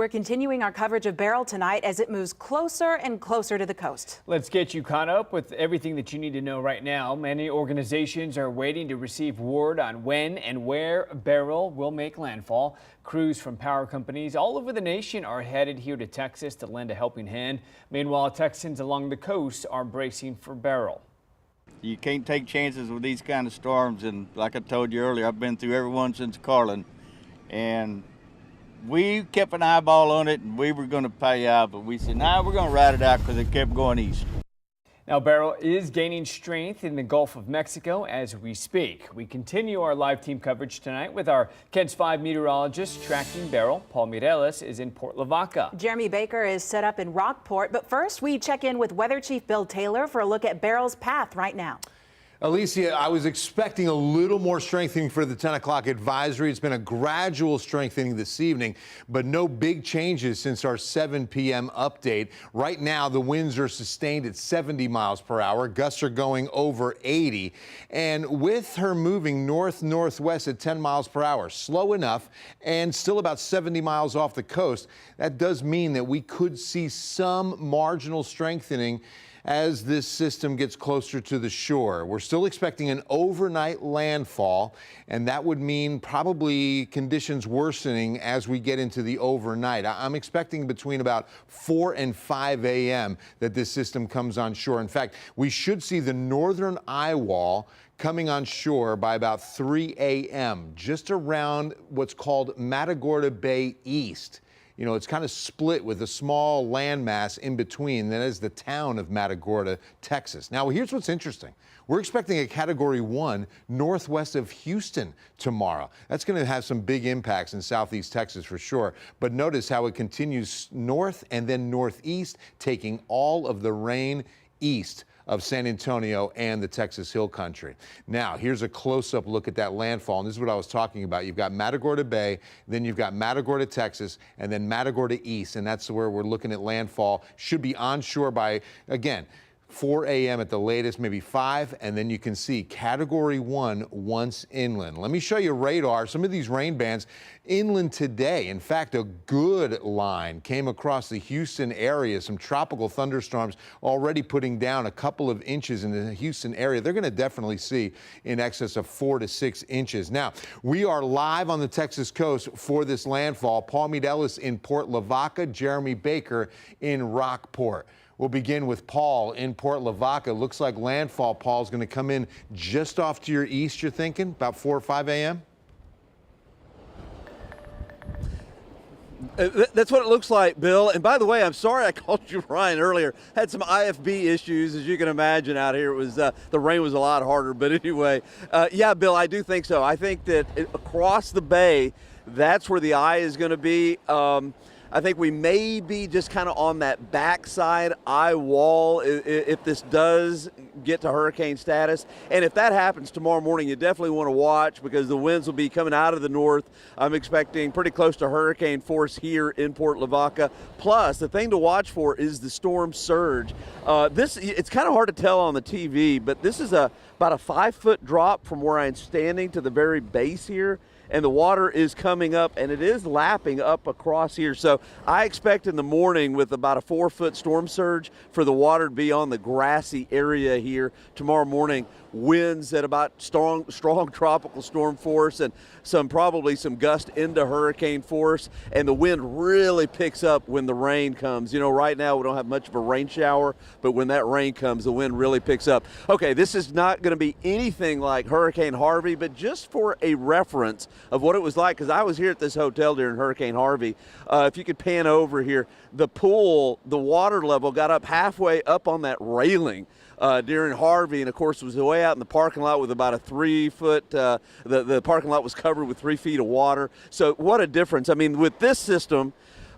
We're continuing our coverage of Beryl tonight as it moves closer and closer to the coast. Let's get you caught up with everything that you need to know right now. Many organizations are waiting to receive word on when and where Beryl will make landfall. Crews from power companies all over the nation are headed here to Texas to lend a helping hand. Meanwhile, Texans along the coast are bracing for Beryl. You can't take chances with these kind of storms, and like I told you earlier, I've been through every one since Carlin, and we kept an eyeball on it, and we were going to pay out, but we said, nah, we're going to ride it out because it kept going east. Now, Beryl is gaining strength in the Gulf of Mexico as we speak. We continue our live team coverage tonight with our KENS 5 meteorologist tracking Beryl. Paul Mireles is in Port Lavaca. Jeremy Baker is set up in Rockport, but first we check in with Weather Chief Bill Taylor for a look at Beryl's path right now. Alicia, I was expecting a little more strengthening for the 10 o'clock advisory. It's been a gradual strengthening this evening, but no big changes since our 7 p.m. update. Right now, the winds are sustained at 70 miles per hour. Gusts are going over 80. And with her moving north-northwest at 10 miles per hour, slow enough and still about 70 miles off the coast, that does mean that we could see some marginal strengthening as this system gets closer to the shore. We're still expecting an overnight landfall, and that would mean probably conditions worsening as we get into the overnight. I'm expecting between about 4 and 5 a.m. that this system comes on shore. In fact, we should see the northern eye wall coming on shore by about 3 a.m., just around what's called Matagorda Bay East. You know, it's kind of split with a small landmass in between. That is the town of Matagorda, Texas. Now, here's what's interesting. We're expecting a Category 1 northwest of Houston tomorrow. That's going to have some big impacts in southeast Texas for sure. But notice how it continues north and then northeast, taking all of the rain east of San Antonio and the Texas Hill Country. Now, here's a close-up look at that landfall, and this is what I was talking about. You've got Matagorda Bay, then you've got Matagorda, Texas, and then Matagorda East, and that's where we're looking at landfall. Should be onshore by, again, 4 a.m. at the latest, maybe 5, and then you can see Category 1 once inland. Let me show you radar. Some of these rain bands inland today. In fact, a good line came across the Houston area. Some tropical thunderstorms already putting down a couple of inches in the Houston area. They're going to definitely see in excess of 4 to 6 inches. Now, we are live on the Texas coast for this landfall. Paul Mireles in Port Lavaca, Jeremy Baker in Rockport. We'll begin with Paul in Port Lavaca. Looks like landfall, Paul, is going to come in just off to your east, you're thinking, about 4 or 5 a.m.? That's what it looks like, Bill. And by the way, I'm sorry I called you Ryan earlier. Had some IFB issues, as you can imagine, out here. It was the rain was a lot harder. But anyway, yeah, Bill, I do think so. I think that across the bay, that's where the eye is going to be. I think we may be just kind of on that backside eye wall if this does get to hurricane status. And if that happens tomorrow morning, you definitely want to watch because the winds will be coming out of the north. I'm expecting pretty close to hurricane force here in Port Lavaca. Plus, the thing to watch for is the storm surge. It's kind of hard to tell on the TV, but this is about a 5-foot drop from where I'm standing to the very base here. And the water is coming up, and it is lapping up across here. So I expect in the morning with about a 4-foot storm surge for the water to be on the grassy area here tomorrow morning. Winds at about strong tropical storm force and probably some gust into hurricane force. And the wind really picks up when the rain comes. You know, right now we don't have much of a rain shower, but when that rain comes, the wind really picks up. Okay, this is not going to be anything like Hurricane Harvey, but just for a reference of what it was like, because I was here at this hotel during Hurricane Harvey. If you could pan over here, the pool, the water level got up halfway up on that railing during Harvey, and of course was way out in the parking lot with about a 3-foot, the parking lot was covered with 3 feet of water. So what a difference. I mean, with this system,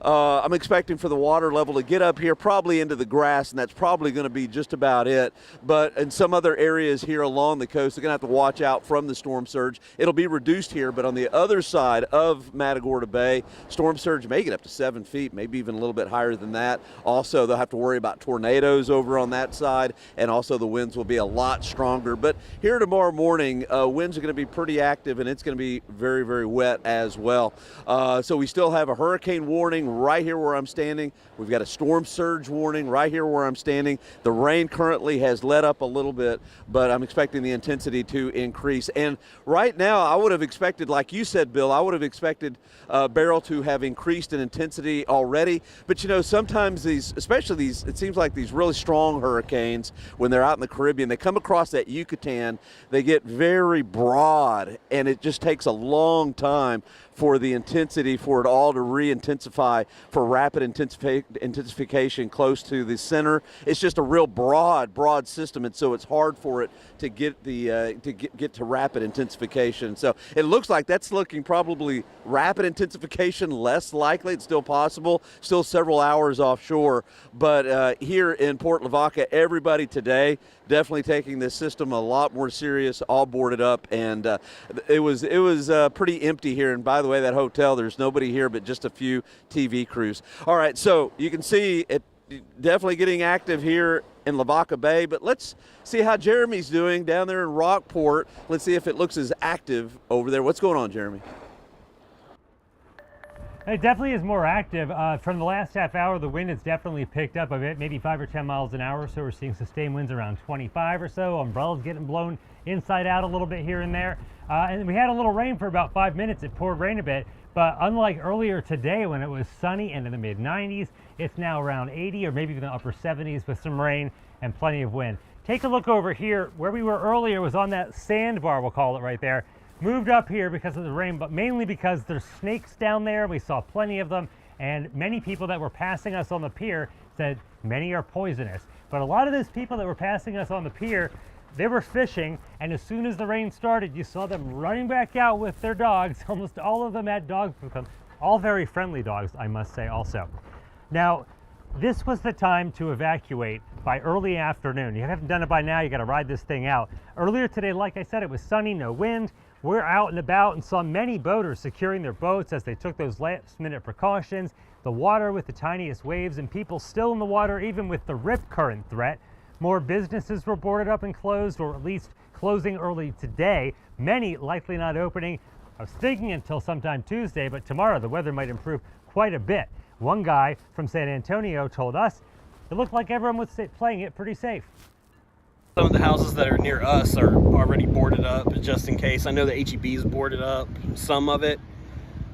I'm expecting for the water level to get up here probably into the grass, and that's probably going to be just about it. But in some other areas here along the coast, they're going to have to watch out from the storm surge. It'll be reduced here, but on the other side of Matagorda Bay, storm surge may get up to 7 feet, maybe even a little bit higher than that. Also, they'll have to worry about tornadoes over on that side, and also the winds will be a lot stronger. But here tomorrow morning, winds are going to be pretty active, and it's going to be very, very wet as well. So we still have a hurricane warning right here where I'm standing. We've got a storm surge warning right here where I'm standing. The rain currently has let up a little bit, but I'm expecting the intensity to increase. And right now, I would have expected, like you said, Bill, I would have expected Beryl to have increased in intensity already. But you know, sometimes these, especially these, it seems like these really strong hurricanes, when they're out in the Caribbean, they come across that Yucatan, they get very broad, and it just takes a long time for the intensity, for it all to re-intensify, for rapid intensification close to the center. It's just a real broad system, and so it's hard for it to get the get to rapid intensification. So it looks like that's looking probably rapid intensification less likely. It's still possible, still several hours offshore, but here in Port Lavaca, everybody today definitely taking this system a lot more serious, all boarded up, and it was pretty empty here. And by the way, that hotel, there's nobody here but just a few TV crews. All right, so you can see it definitely getting active here in Lavaca Bay, but let's see how Jeremy's doing down there in Rockport. Let's see if it looks as active over there. What's going on, Jeremy? It definitely is more active. From the last half hour, the wind has definitely picked up a bit, maybe 5 or 10 miles an hour. So we're seeing sustained winds around 25 or so. Umbrellas getting blown inside out a little bit here and there. And we had a little rain for about 5 minutes. It poured rain a bit. But unlike earlier today when it was sunny and in the mid 90s, it's now around 80 or maybe even the upper 70s with some rain and plenty of wind. Take a look over here. Where we were earlier was on that sandbar, we'll call it right there. Moved up here because of the rain, but mainly because there's snakes down there. We saw plenty of them, and many people that were passing us on the pier said many are poisonous. But a lot of those people that were passing us on the pier, they were fishing, and as soon as the rain started, you saw them running back out with their dogs. Almost all of them had dogs with them. All very friendly dogs, I must say also. Now, this was the time to evacuate by early afternoon. You haven't done it by now, you gotta ride this thing out. Earlier today, like I said, it was sunny, no wind. We're out and about and saw many boaters securing their boats as they took those last minute precautions. The water with the tiniest waves and people still in the water, even with the rip current threat. More businesses were boarded up and closed, or at least closing early today. Many likely not opening. I was thinking until sometime Tuesday, but tomorrow the weather might improve quite a bit. One guy from San Antonio told us it looked like everyone was playing it pretty safe. Some of the houses that are near us are already boarded up, just in case. I know the HEB is boarded up, some of it,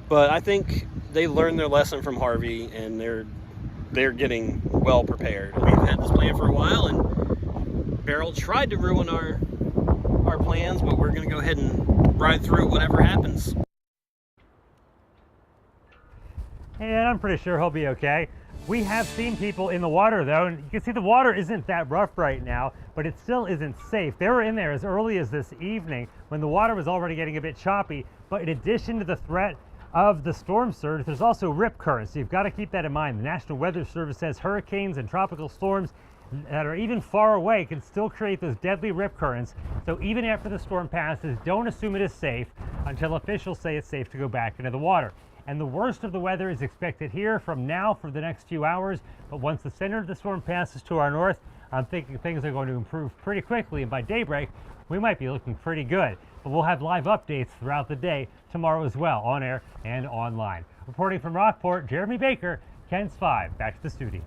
but I think they learned their lesson from Harvey, and they're getting well prepared. We've had this plan for a while, and Beryl tried to ruin our plans, but we're going to go ahead and ride through whatever happens. And I'm pretty sure he'll be okay. We have seen people in the water though, and you can see the water isn't that rough right now, but it still isn't safe. They were in there as early as this evening when the water was already getting a bit choppy, but in addition to the threat of the storm surge, there's also rip currents. So you've got to keep that in mind. The National Weather Service says hurricanes and tropical storms that are even far away can still create those deadly rip currents. So even after the storm passes, don't assume it is safe until officials say it's safe to go back into the water. And the worst of the weather is expected here from now for the next few hours. But once the center of the storm passes to our north, I'm thinking things are going to improve pretty quickly. And by daybreak, we might be looking pretty good. But we'll have live updates throughout the day tomorrow as well, on air and online. Reporting from Rockport, Jeremy Baker, KENS 5. Back to the studio.